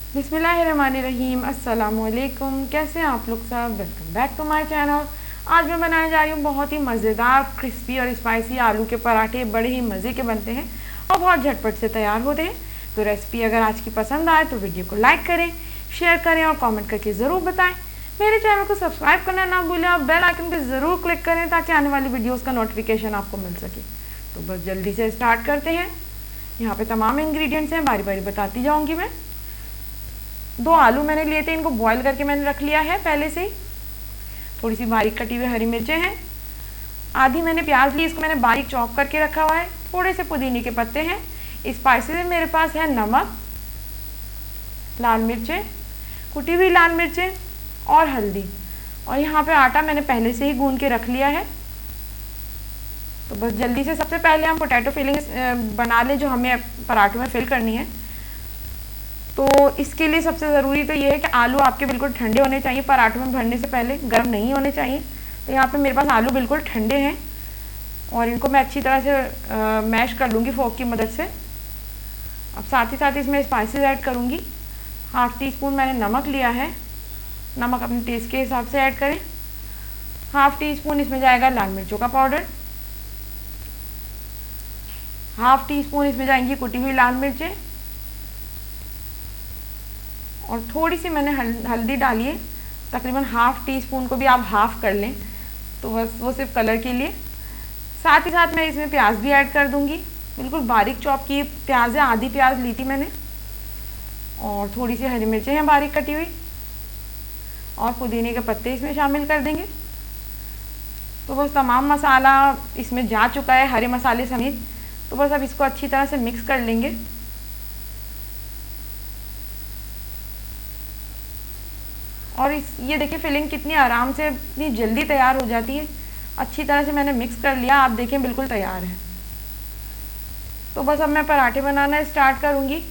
बिस्मिल्लाहिर्रहमानिर्रहीम। अस्सलाम वालेकुम। कैसे हैं आप लोग सब? Welcome back to my channel. आज मैं बनाने जा रही हूँ बहुत ही मज़ेदार क्रिस्पी और स्पाइसी आलू के पराठे। बड़े ही मज़े के बनते हैं और बहुत झटपट से तैयार होते हैं। तो रेसिपी अगर आज की पसंद आए तो वीडियो को लाइक करें, शेयर करें और कॉमेंट करके ज़रूर बताएँ। मेरे चैनल को सब्सक्राइब करना ना भूलें और बेल आइकन पर ज़रूर क्लिक करें ताकि आने वाली वीडियोज़ का नोटिफिकेशन आपको मिल सके। तो बस जल्दी से स्टार्ट करते हैं। यहाँ पे तमाम इंग्रेडिएंट्स हैं, बारी बारी बताती जाऊँगी मैं। 2 आलू मैंने लिए थे, इनको बॉईल करके मैंने रख लिया है पहले से ही। थोड़ी सी बारीक कटी हुई हरी मिर्चें हैं। आधी मैंने प्याज ली, इसको मैंने बारीक चॉप करके रखा हुआ है। थोड़े से पुदीने के पत्ते हैं। स्पाइसेस में मेरे पास है नमक, लाल मिर्चें, कुटी हुई लाल मिर्चें और हल्दी। और यहाँ पे आटा मैंने पहले से ही गूंद के रख लिया है। तो बस जल्दी से सबसे पहले हम पोटैटो फिलिंग बना लें जो हमें पराठों में फिल करनी है। तो इसके लिए सबसे ज़रूरी तो ये है कि आलू आपके बिल्कुल ठंडे होने चाहिए। पराठों में भरने से पहले गर्म नहीं होने चाहिए। तो यहाँ पे मेरे पास आलू बिल्कुल ठंडे हैं और इनको मैं अच्छी तरह से मैश कर लूँगी फोक की मदद से। अब साथ ही साथ इसमें स्पाइसेस ऐड करूँगी। 1/2 टीस्पून मैंने नमक लिया है। नमक अपने टेस्ट के हिसाब से ऐड करें। 1/2 टीस्पून इसमें जाएगा लाल मिर्चों का पाउडर। 1/2 टीस्पून इसमें जाएंगी कुटी हुई लाल मिर्चें और थोड़ी सी मैंने हल्दी डाली है। तकरीबन 1/2 टीस्पून को भी आप हाफ़ कर लें, तो बस वो सिर्फ कलर के लिए। साथ ही साथ मैं इसमें प्याज भी ऐड कर दूंगी। बिल्कुल बारीक चॉप की प्याज है, आधी प्याज ली थी मैंने। और थोड़ी सी हरी मिर्चें हैं बारीक कटी हुई और पुदीने के पत्ते इसमें शामिल कर देंगे। तो बस तमाम मसाला इसमें जा चुका है, हरे मसाले समेत। तो बस अब इसको अच्छी तरह से मिक्स कर लेंगे। और ये देखिए फिलिंग कितनी आराम से, इतनी जल्दी तैयार हो जाती है। अच्छी तरह से मैंने मिक्स कर लिया, आप देखें बिल्कुल तैयार है। तो बस अब मैं पराठे बनाना स्टार्ट करूँगी।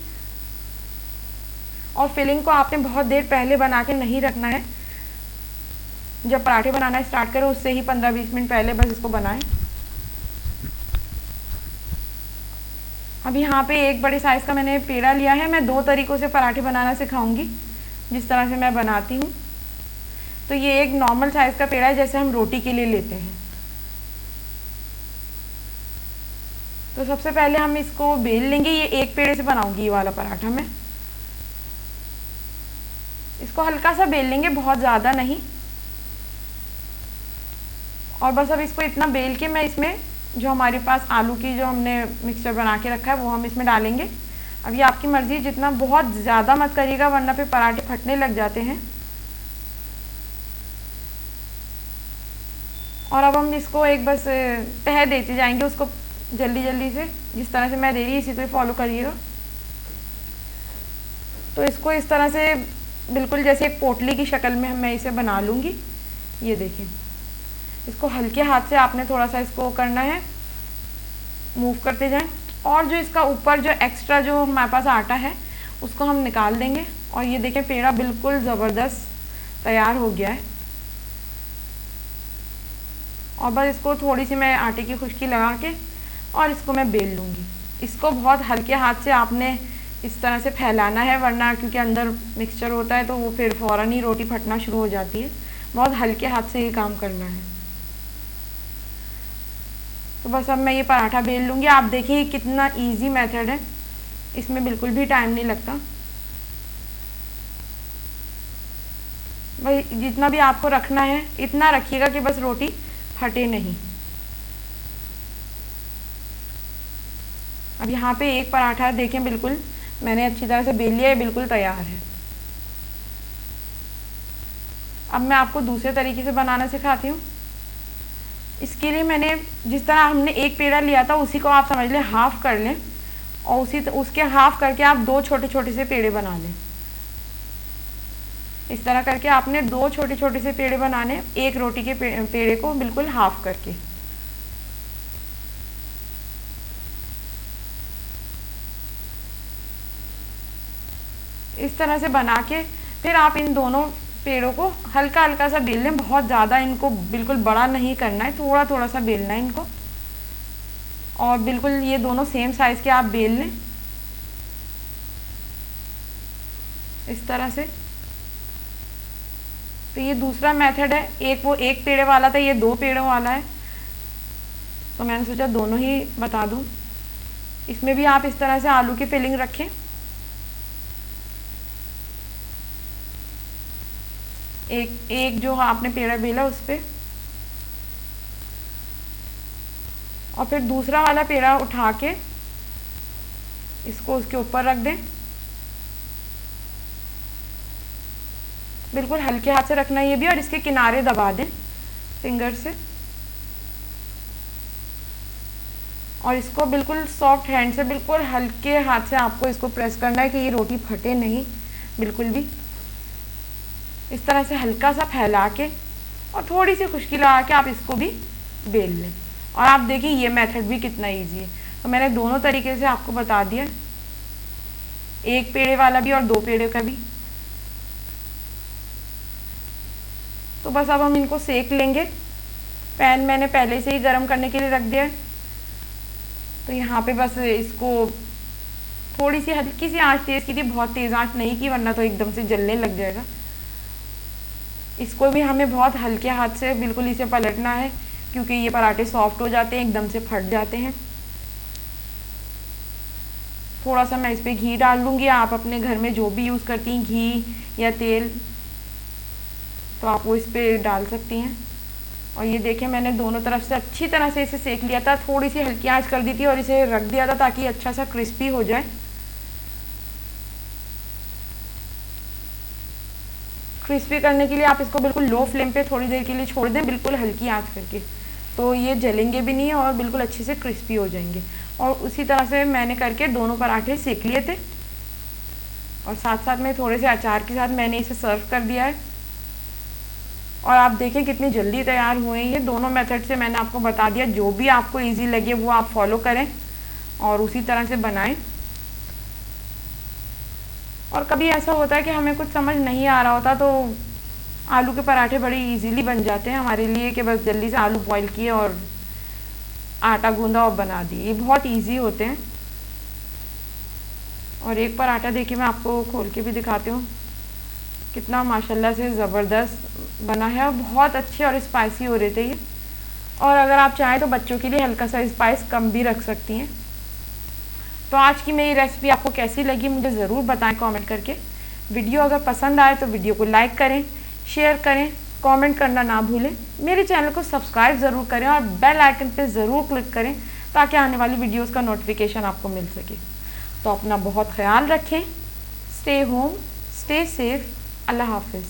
और फिलिंग को आपने बहुत देर पहले बना के नहीं रखना है। जब पराठे बनाना स्टार्ट करें उससे ही 15-20 मिनट पहले बस इसको बनाएं। अब यहाँ पे एक बड़े साइज़ का मैंने पेड़ा लिया है। मैं 2 तरीक़ों से पराठे बनाना सिखाऊंगी जिस तरह से मैं बनाती हूँ। तो ये एक नॉर्मल साइज़ का पेड़ा है जैसे हम रोटी के लिए लेते हैं। तो सबसे पहले हम इसको बेल लेंगे। ये एक पेड़े से बनाऊंगी ये वाला पराठा मैं। इसको हल्का सा बेल लेंगे, बहुत ज़्यादा नहीं। और बस अब इसको इतना बेल के मैं इसमें जो हमारे पास आलू की जो हमने मिक्सचर बना के रखा है वो हम इसमें डालेंगे। अब ये आपकी मर्ज़ी, जितना बहुत ज़्यादा मत करिएगा वरना फिर पराठे फटने लग जाते हैं। और अब हम इसको एक बस तह देते जाएंगे उसको जल्दी जल्दी से। जिस तरह से मैं दे रही हूँ इसी को फॉलो करिएगा। तो इसको इस तरह से बिल्कुल जैसे एक पोटली की शक्ल में मैं इसे बना लूँगी। ये देखें, इसको हल्के हाथ से आपने थोड़ा सा इसको करना है, मूव करते जाएं। और जो इसका ऊपर जो एक्स्ट्रा जो हमारे पास आटा है उसको हम निकाल देंगे। और ये देखें पेड़ा बिल्कुल ज़बरदस्त तैयार हो गया है। और बस इसको थोड़ी सी मैं आटे की खुशकी लगा के और इसको मैं बेल लूँगी। इसको बहुत हल्के हाथ से आपने इस तरह से फैलाना है वरना क्योंकि अंदर मिक्सचर होता है तो वो फिर फ़ौरन ही रोटी फटना शुरू हो जाती है। बहुत हल्के हाथ से ये काम करना है। तो बस अब मैं ये पराठा बेल लूँगी। आप देखिए कितना इजी मेथड है, इसमें बिल्कुल भी टाइम नहीं लगता। भाई जितना भी आपको रखना है इतना रखिएगा कि बस रोटी फटे नहीं। अब यहाँ पे एक पराठा देखें बिल्कुल मैंने अच्छी तरह से बेल लिया है, बिल्कुल तैयार है। अब मैं आपको दूसरे तरीके से बनाना सिखाती हूँ। इसके लिए मैंने जिस तरह हमने एक पेड़ा लिया था उसी को आप समझ लें हाफ़ कर लें और उसके हाफ़ करके आप 2 छोटे छोटे से पेड़े बना लें। इस तरह करके आपने 2 छोटे छोटे से पेड़े बनाने, एक रोटी के पेड़े को बिल्कुल हाफ़ करके। इस तरह से बना के फिर आप इन दोनों पेड़ों को हल्का हल्का सा बेल लें। बहुत ज़्यादा इनको बिल्कुल बड़ा नहीं करना है, थोड़ा थोड़ा सा बेलना है इनको। और बिल्कुल ये दोनों सेम साइज़ के आप बेल लें। इस तरह से। तो ये दूसरा मेथड है, एक वो एक पेड़े वाला था, ये 2 पेड़ों वाला है, तो मैंने सोचा दोनों ही बता दूं। इसमें भी आप इस तरह से आलू की फिलिंग रखें। एक जो आपने पेड़ा बेला उस पे, और फिर दूसरा वाला पेड़ा उठा के इसको उसके ऊपर रख दें। बिल्कुल हल्के हाथ से रखना ये भी, और इसके किनारे दबा दें फिंगर से, और इसको बिल्कुल सॉफ्ट हैंड से, बिल्कुल हल्के हाथ से आपको इसको प्रेस करना है कि ये रोटी फटे नहीं बिल्कुल भी। इस तरह से हल्का सा फैला के और थोड़ी सी खुश्की लगा के आप इसको भी बेल लें। और आप देखिए ये मेथड भी कितना इजी है। तो मैंने दोनों तरीके से आपको बता दिया, एक पेड़े वाला भी और 2 पेड़े का भी। तो बस अब हम इनको सेक लेंगे। पैन मैंने पहले से ही गर्म करने के लिए रख दिया है। तो यहाँ पे बस इसको थोड़ी सी हल्की सी आंच तेज़ की थी, बहुत तेज़ आंच नहीं की, वरना तो एकदम से जलने लग जाएगा। इसको भी हमें बहुत हल्के हाथ से बिल्कुल इसे पलटना है, क्योंकि ये पराठे सॉफ्ट हो जाते हैं, एकदम से फट जाते हैं। थोड़ा सा मैं इस पर घी डाल लूँगी। आप अपने घर में जो भी यूज़ करती हैं, घी या तेल, तो आप वो इस पर डाल सकती हैं। और ये देखिए मैंने दोनों तरफ से अच्छी तरह से इसे सेक लिया था। थोड़ी सी हल्की आंच कर दी थी और इसे रख दिया था ताकि अच्छा सा क्रिस्पी हो जाए। क्रिस्पी करने के लिए आप इसको बिल्कुल लो फ्लेम पे थोड़ी देर के लिए छोड़ दें, बिल्कुल हल्की आंच करके, तो ये जलेंगे भी नहीं और बिल्कुल अच्छे से क्रिस्पी हो जाएंगे। और उसी तरह से मैंने करके दोनों पराठे सेक लिए थे, और साथ साथ में थोड़े से अचार के साथ मैंने इसे सर्व कर दिया है। और आप देखें कितनी जल्दी तैयार हुए हैं। ये दोनों मेथड से मैंने आपको बता दिया, जो भी आपको ईजी लगे वो आप फॉलो करें और उसी तरह से बनाएं। और कभी ऐसा होता है कि हमें कुछ समझ नहीं आ रहा होता, तो आलू के पराठे बड़े इजीली बन जाते हैं हमारे लिए, कि बस जल्दी से आलू बॉईल किए और आटा गूंदा और बना दिए। ये बहुत इजी होते हैं। और एक पराठा देखिए मैं आपको खोल के भी दिखाती हूँ, कितना माशाल्लाह से ज़बरदस्त बना है, और बहुत अच्छे और स्पाइसी हो रहे थे ये। और अगर आप चाहें तो बच्चों के लिए हल्का सा स्पाइस कम भी रख सकती हैं। तो आज की मेरी रेसिपी आपको कैसी लगी मुझे ज़रूर बताएं कमेंट करके। वीडियो अगर पसंद आए तो वीडियो को लाइक करें, शेयर करें, कमेंट करना ना भूलें। मेरे चैनल को सब्सक्राइब ज़रूर करें और बेल आइकन पे ज़रूर क्लिक करें, ताकि आने वाली वीडियोस का नोटिफिकेशन आपको मिल सके। तो अपना बहुत ख्याल रखें। Stay home, stay safe. अल्लाह हाफिज़।